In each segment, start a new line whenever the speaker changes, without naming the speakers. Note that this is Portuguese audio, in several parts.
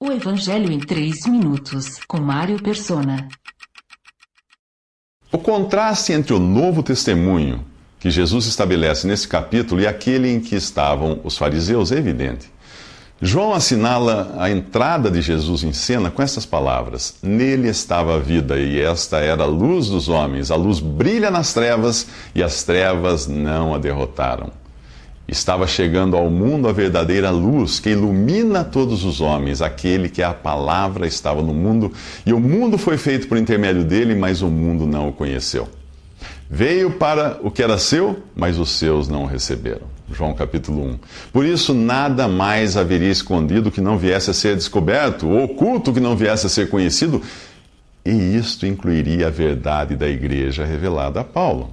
O Evangelho em 3 minutos, com Mário Persona.
O contraste entre o novo testemunho que Jesus estabelece nesse capítulo e aquele em que estavam os fariseus é evidente. João assinala a entrada de Jesus em cena com estas palavras: nele estava a vida, e esta era a luz dos homens. A luz brilha nas trevas, e as trevas não a derrotaram. Estava chegando ao mundo a verdadeira luz que ilumina todos os homens. Aquele que é a palavra estava no mundo, e o mundo foi feito por intermédio dele, mas o mundo não o conheceu. Veio para o que era seu, mas os seus não o receberam. João capítulo 1. Por isso nada mais haveria escondido que não viesse a ser descoberto, ou oculto que não viesse a ser conhecido, e isto incluiria a verdade da igreja revelada a Paulo.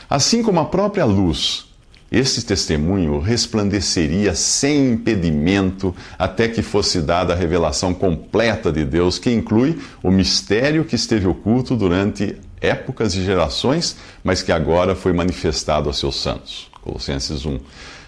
Assim como a própria luz, esse testemunho resplandeceria sem impedimento até que fosse dada a revelação completa de Deus, que inclui o mistério que esteve oculto durante épocas e gerações, mas que agora foi manifestado a seus santos. Colossenses 1.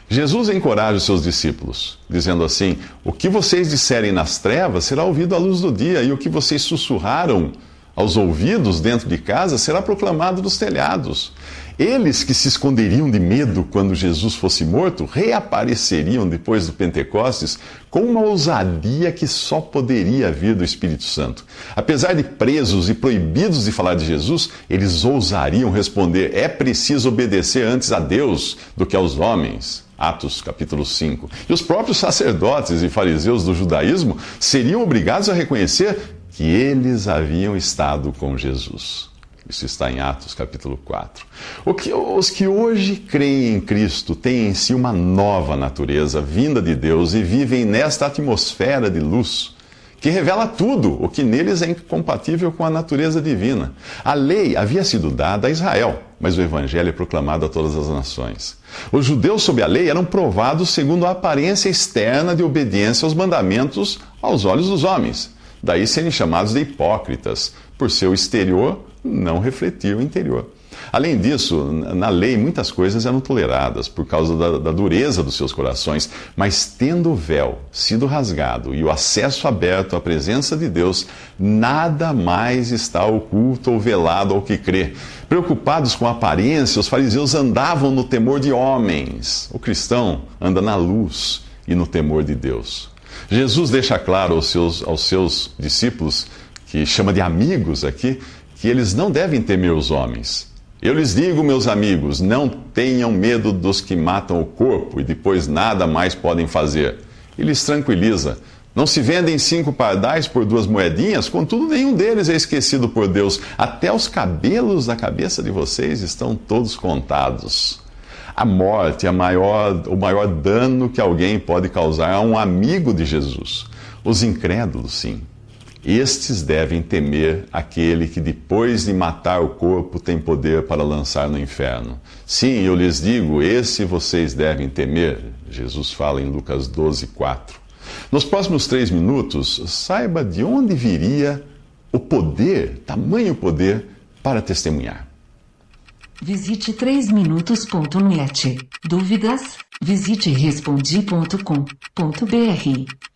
Jesus encoraja os seus discípulos, dizendo assim: o que vocês disserem nas trevas será ouvido à luz do dia, e o que vocês sussurraram aos ouvidos dentro de casa será proclamado dos telhados. Eles que se esconderiam de medo quando Jesus fosse morto, reapareceriam depois do Pentecostes com uma ousadia que só poderia vir do Espírito Santo. Apesar de presos e proibidos de falar de Jesus, eles ousariam responder: é preciso obedecer antes a Deus do que aos homens. Atos capítulo 5. E os próprios sacerdotes e fariseus do judaísmo seriam obrigados a reconhecer que eles haviam estado com Jesus. Isso está em Atos capítulo 4. Os que hoje creem em Cristo têm em si uma nova natureza vinda de Deus e vivem nesta atmosfera de luz que revela tudo o que neles é incompatível com a natureza divina. A lei havia sido dada a Israel, mas o Evangelho é proclamado a todas as nações. Os judeus sob a lei eram provados segundo a aparência externa de obediência aos mandamentos aos olhos dos homens. Daí serem chamados de hipócritas, por seu exterior não refletir o interior. Além disso, na lei muitas coisas eram toleradas por causa da dureza dos seus corações, mas tendo o véu sido rasgado e o acesso aberto à presença de Deus, nada mais está oculto ou velado ao que crê. Preocupados com a aparência, os fariseus andavam no temor de homens. O cristão anda na luz e no temor de Deus. Jesus deixa claro aos seus discípulos, que chama de amigos aqui, que eles não devem temer os homens. Eu lhes digo, meus amigos, não tenham medo dos que matam o corpo e depois nada mais podem fazer. E lhes tranquiliza: não se vendem 5 pardais por 2 moedinhas? Contudo, nenhum deles é esquecido por Deus. Até os cabelos da cabeça de vocês estão todos contados. A morte é o maior dano que alguém pode causar a um amigo de Jesus. Os incrédulos, sim. Estes devem temer aquele que depois de matar o corpo tem poder para lançar no inferno. Sim, eu lhes digo, esse vocês devem temer. Jesus fala em Lucas 12:4. Nos próximos 3 minutos, saiba de onde viria o poder, tamanho poder, para testemunhar.
Visite 3minutos.net. Dúvidas? Visite respondi.com.br.